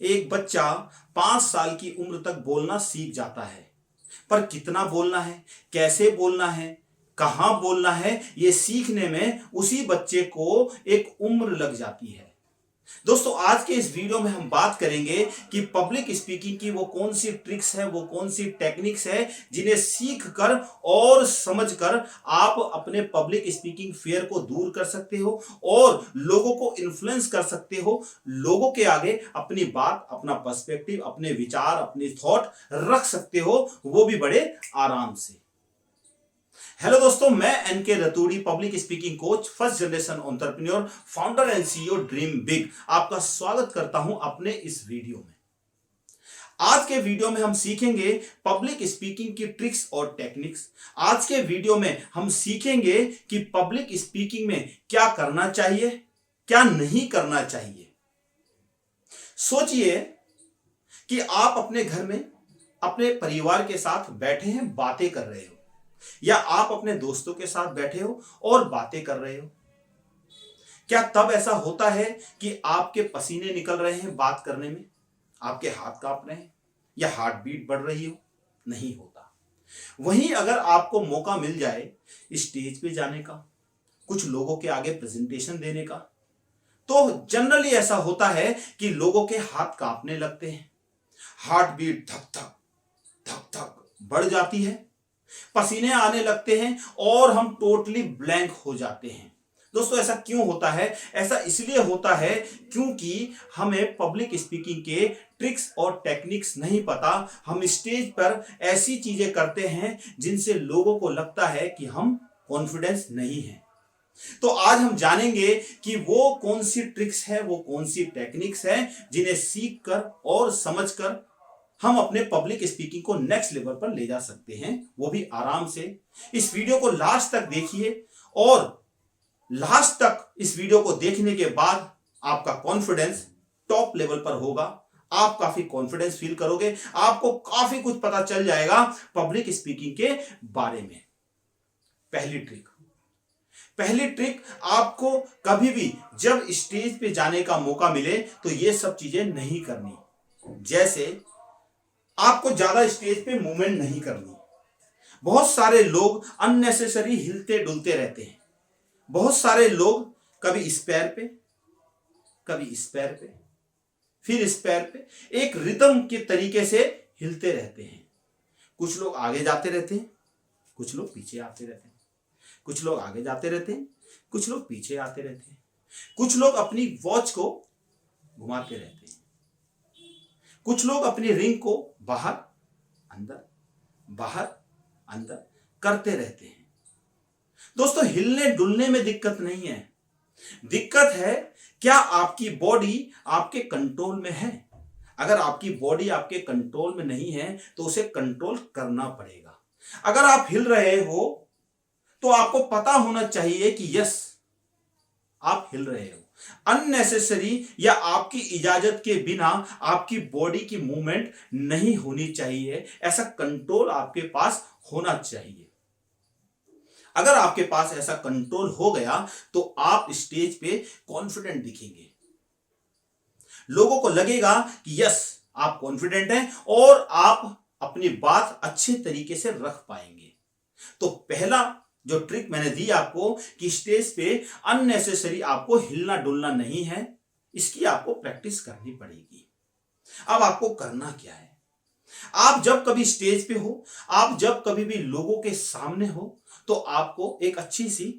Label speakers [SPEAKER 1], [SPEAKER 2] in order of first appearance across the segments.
[SPEAKER 1] एक बच्चा 5 साल की उम्र तक बोलना सीख जाता है, पर कितना बोलना है, कैसे बोलना है, कहां बोलना है, यह सीखने में उसी बच्चे को एक उम्र लग जाती है। दोस्तों, आज के इस वीडियो में हम बात करेंगे कि पब्लिक स्पीकिंग की वो कौन सी ट्रिक्स है, वो कौन सी टेक्निक्स है जिन्हें सीख कर और समझकर आप अपने पब्लिक स्पीकिंग फियर को दूर कर सकते हो और लोगों को इन्फ्लुएंस कर सकते हो, लोगों के आगे अपनी बात, अपना पर्सपेक्टिव, अपने विचार, अपनी थॉट रख सकते हो, वो भी बड़े आराम से। हेलो दोस्तों, मैं NK Raturi, public speaking coach, first generation entrepreneur, founder and CEO dream big, आपका स्वागत करता हूं अपने इस वीडियो में। आज के वीडियो में हम सीखेंगे पब्लिक स्पीकिंग की ट्रिक्स और टेक्निक्स। आज के वीडियो में हम सीखेंगे कि पब्लिक स्पीकिंग में क्या करना चाहिए, क्या नहीं करना चाहिए। सोचिए कि आप अपने घर में अपने परिवार के साथ बैठे हैं, बातें कर रहे हो, या आप अपने दोस्तों के साथ बैठे हो और बातें कर रहे हो। क्या तब ऐसा होता है कि आपके पसीने निकल रहे हैं बात करने में, आपके हाथ कांप रहे हैं या हार्ट बीट बढ़ रही हो? नहीं होता। वहीं अगर आपको मौका मिल जाए स्टेज पे जाने का, कुछ लोगों के आगे प्रेजेंटेशन देने का, तो जनरली ऐसा होता है कि लोगों के हाथ कांपने लगते हैं, हार्ट बीट धक धक धक धक बढ़ जाती है, पसीने आने लगते हैं और हम टोटली ब्लैंक हो जाते हैं। दोस्तों, ऐसा क्यों होता है? ऐसा इसलिए होता है क्योंकि हमें पब्लिक स्पीकिंग के ट्रिक्स और टेक्निक्स नहीं पता। हम स्टेज पर ऐसी चीजें करते हैं जिनसे लोगों को लगता है कि हम कॉन्फिडेंस नहीं है। तो आज हम जानेंगे कि वो कौन सी ट्रिक्स है, वो कौन सी टेक्निक्स है जिन्हें सीख कर और समझ कर हम अपने पब्लिक स्पीकिंग को नेक्स्ट लेवल पर ले जा सकते हैं, वो भी आराम से। इस वीडियो को लास्ट तक देखिए और लास्ट तक इस वीडियो को देखने के बाद आपका कॉन्फिडेंस टॉप लेवल पर होगा। आप काफी कॉन्फिडेंस फील करोगे, आपको काफी कुछ पता चल जाएगा पब्लिक स्पीकिंग के बारे में। पहली ट्रिक, आपको कभी भी जब स्टेज पे जाने का मौका मिले तो ये सब चीजें नहीं करनी। जैसे आपको ज्यादा स्टेज पे मूवमेंट नहीं करनी। बहुत सारे लोग अननेसेसरी हिलते डुलते रहते हैं। बहुत सारे लोग कभी इस पैर पे, कभी इस पैर पे, फिर इस पैर पे, एक रिदम के तरीके से हिलते रहते हैं। कुछ लोग आगे जाते रहते हैं, कुछ लोग पीछे आते रहते हैं, कुछ लोग आगे जाते रहते हैं, कुछ लोग पीछे आते रहते हैं, कुछ लोग अपनी वॉच को घुमाते रहते हैं, कुछ लोग अपनी रिंग को बाहर अंदर करते रहते हैं। दोस्तों, हिलने डुलने में दिक्कत नहीं है, दिक्कत है क्या आपकी बॉडी आपके कंट्रोल में है। अगर आपकी बॉडी आपके कंट्रोल में नहीं है तो उसे कंट्रोल करना पड़ेगा। अगर आप हिल रहे हो तो आपको पता होना चाहिए कि यस, आप हिल रहे हो। अननेसेसरी या आपकी इजाजत के बिना आपकी बॉडी की मूवमेंट नहीं होनी चाहिए। ऐसा कंट्रोल आपके पास होना चाहिए। अगर आपके पास ऐसा कंट्रोल हो गया तो आप स्टेज पे कॉन्फिडेंट दिखेंगे। लोगों को लगेगा कि यस, आप कॉन्फिडेंट हैं और आप अपनी बात अच्छे तरीके से रख पाएंगे। तो पहला जो ट्रिक मैंने दी आपको कि स्टेज पे अननेसेसरी आपको हिलना डुलना नहीं है, इसकी आपको प्रैक्टिस करनी पड़ेगी। अब आपको करना क्या है? आप जब कभी स्टेज पे हो, आप जब कभी भी लोगों के सामने हो, तो आपको एक अच्छी सी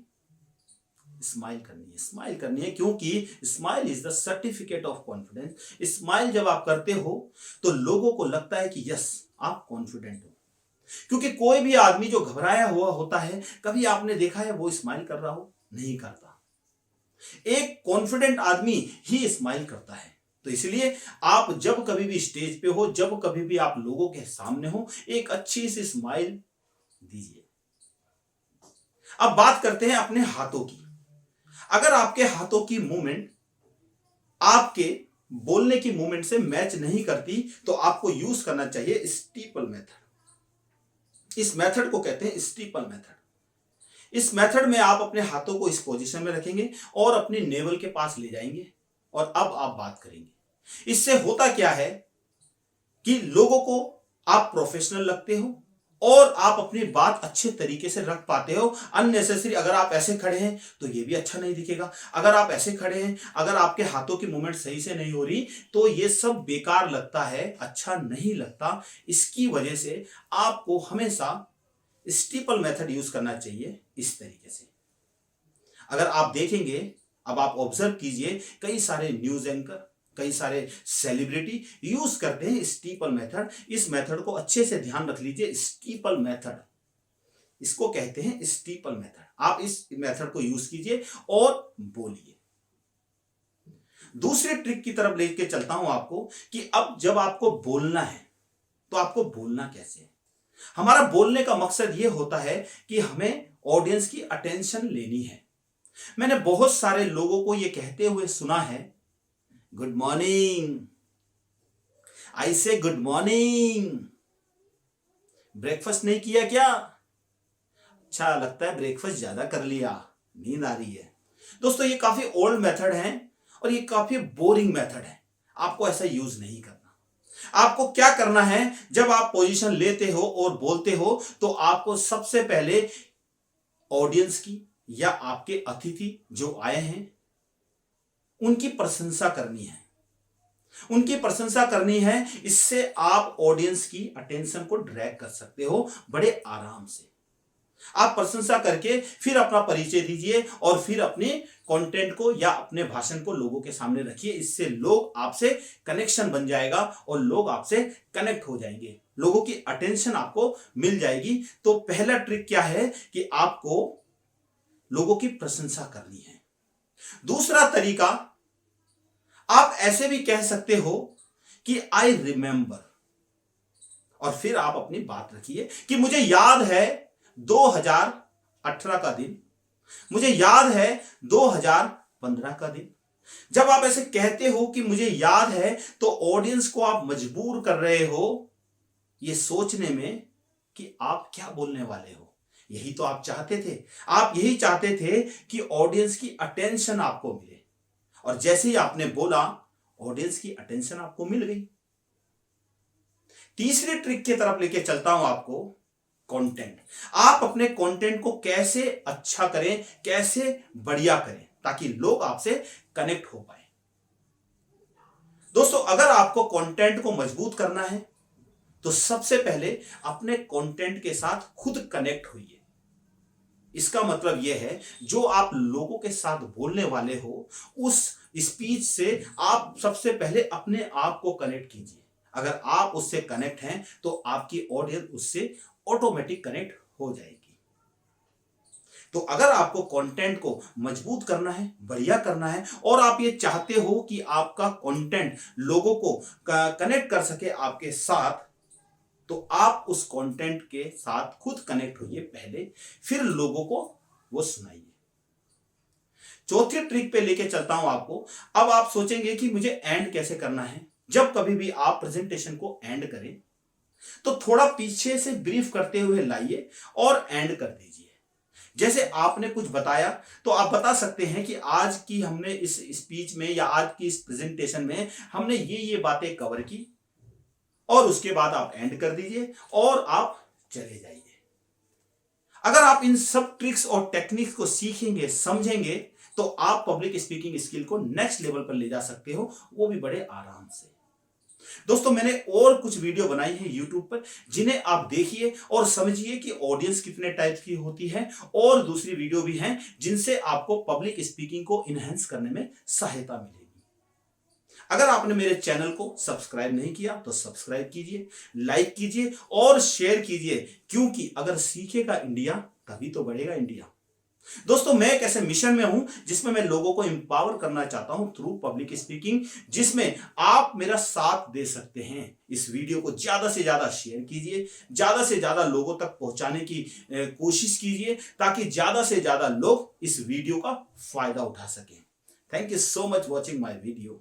[SPEAKER 1] स्माइल करनी है, क्योंकि smile is the certificate of confidence. Smile जब आप करते हो तो लोगों को लगता है कि यस, आप कॉन्फिडेंट हो। क्योंकि कोई भी आदमी जो घबराया हुआ होता है, कभी आपने देखा है वो स्माइल कर रहा हो? नहीं करता। एक कॉन्फिडेंट आदमी ही स्माइल करता है। तो इसलिए आप जब कभी भी स्टेज पे हो, जब कभी भी आप लोगों के सामने हो, एक अच्छी सी स्माइल दीजिए। अब बात करते हैं अपने हाथों की। अगर आपके हाथों की मूवमेंट आपके बोलने की मूवमेंट से मैच नहीं करती तो आपको यूज करना चाहिए स्टीपल मेथड। इस मेथड को कहते हैं स्टीपल मेथड। इस मेथड में आप अपने हाथों को इस पोजीशन में रखेंगे और अपने नेवल के पास ले जाएंगे और अब आप बात करेंगे। इससे होता क्या है कि लोगों को आप प्रोफेशनल लगते हो और आप अपनी बात अच्छे तरीके से रख पाते हो। अननेसेसरी अगर आप ऐसे खड़े हैं तो ये भी अच्छा नहीं दिखेगा, अगर आप ऐसे खड़े हैं, अगर आपके हाथों की मूवमेंट सही से नहीं हो रही तो ये सब बेकार लगता है, अच्छा नहीं लगता। इसकी वजह से आपको हमेशा स्टीपल मेथड यूज करना चाहिए इस तरीके से। अगर आप देखेंगे, अब आप ऑब्जर्व कीजिए, कई सारे न्यूज एंकर, कई सारे सेलिब्रिटी यूज करते हैं स्टीपल मेथड। इस मेथड को अच्छे से ध्यान रख लीजिए, स्टीपल मेथड, इसको कहते हैं स्टीपल मेथड। आप इस मेथड को यूज कीजिए और बोलिए। दूसरे ट्रिक की तरफ लेके चलता हूं आपको कि अब जब आपको बोलना है तो आपको बोलना कैसे है। हमारा बोलने का मकसद यह होता है कि हमें ऑडियंस की अटेंशन लेनी है। मैंने बहुत सारे लोगों को यह कहते हुए सुना है, गुड मॉर्निंग, आई से गुड मॉर्निंग, ब्रेकफास्ट नहीं किया क्या? अच्छा लगता है ब्रेकफास्ट ज्यादा कर लिया, नींद आ रही है। दोस्तों ये काफी ओल्ड मेथड है और ये काफी बोरिंग मेथड है, आपको ऐसा यूज नहीं करना। आपको क्या करना है, जब आप पोजीशन लेते हो और बोलते हो तो आपको सबसे पहले ऑडियंस की या आपके अतिथि जो आए हैं उनकी प्रशंसा करनी है, उनकी प्रशंसा करनी है। इससे आप ऑडियंस की अटेंशन को ड्रैग कर सकते हो बड़े आराम से। आप प्रशंसा करके फिर अपना परिचय दीजिए और फिर अपने कंटेंट को या अपने भाषण को लोगों के सामने रखिए। इससे लोग आपसे कनेक्शन बन जाएगा और लोग आपसे कनेक्ट हो जाएंगे, लोगों की अटेंशन आपको मिल जाएगी। तो पहला ट्रिक क्या है कि आपको लोगों की प्रशंसा करनी है। दूसरा तरीका, आप ऐसे भी कह सकते हो कि आई रिमेंबर, और फिर आप अपनी बात रखिए कि मुझे याद है 2018 का दिन, मुझे याद है 2015 का दिन। जब आप ऐसे कहते हो कि मुझे याद है तो ऑडियंस को आप मजबूर कर रहे हो ये सोचने में कि आप क्या बोलने वाले हो। यही तो आप चाहते थे, आप यही चाहते थे कि ऑडियंस की अटेंशन आपको मिले, और जैसे ही आपने बोला ऑडियंस की अटेंशन आपको मिल गई। तीसरे ट्रिक की तरफ लेके चलता हूं आपको, कंटेंट। आप अपने कंटेंट को कैसे अच्छा करें, कैसे बढ़िया करें ताकि लोग आपसे कनेक्ट हो पाए। दोस्तों अगर आपको कंटेंट को मजबूत करना है तो सबसे पहले अपने कंटेंट के साथ खुद कनेक्ट होइए। इसका मतलब यह है जो आप लोगों के साथ बोलने वाले हो उस स्पीच से आप सबसे पहले अपने आप को कनेक्ट कीजिए। अगर आप उससे कनेक्ट हैं तो आपकी ऑडियंस उससे ऑटोमेटिक कनेक्ट हो जाएगी। तो अगर आपको कंटेंट को मजबूत करना है, बढ़िया करना है, और आप ये चाहते हो कि आपका कंटेंट लोगों को कनेक्ट कर सके आपके साथ, तो आप उस कंटेंट के साथ खुद कनेक्ट होइए पहले, फिर लोगों को वो सुनाइए। चौथे ट्रिक पे लेके चलता हूं आपको। अब आप सोचेंगे कि मुझे एंड कैसे करना है। जब कभी भी आप प्रेजेंटेशन को एंड करें तो थोड़ा पीछे से ब्रीफ करते हुए लाइए और एंड कर दीजिए। जैसे आपने कुछ बताया तो आप बता सकते हैं कि आज की हमने इस स्पीच में या आज की इस प्रेजेंटेशन में हमने ये बातें कवर की, और उसके बाद आप एंड कर दीजिए और आप चले जाइए। अगर आप इन सब ट्रिक्स और टेक्निक्स को सीखेंगे, समझेंगे, तो आप पब्लिक स्पीकिंग स्किल को नेक्स्ट लेवल पर ले जा सकते हो, वो भी बड़े आराम से। दोस्तों मैंने और कुछ वीडियो बनाई है YouTube पर, जिन्हें आप देखिए और समझिए कि ऑडियंस कितने टाइप की होती है, और दूसरी वीडियो भी हैं जिनसे आपको पब्लिक स्पीकिंग को इनहेंस करने में सहायता मिलेगी। अगर आपने मेरे चैनल को सब्सक्राइब नहीं किया तो सब्सक्राइब कीजिए, लाइक कीजिए और शेयर कीजिए, क्योंकि अगर सीखेगा इंडिया तभी तो बढ़ेगा इंडिया। दोस्तों मैं एक ऐसे मिशन में हूं जिसमें मैं लोगों को एम्पावर करना चाहता हूं थ्रू पब्लिक स्पीकिंग, जिसमें आप मेरा साथ दे सकते हैं। इस वीडियो को ज्यादा से ज्यादा शेयर कीजिए, ज्यादा से ज्यादा लोगों तक पहुंचाने की कोशिश कीजिए, ताकि ज्यादा से ज्यादा लोग इस वीडियो का फायदा उठा सकें। Thank you so much watching my video.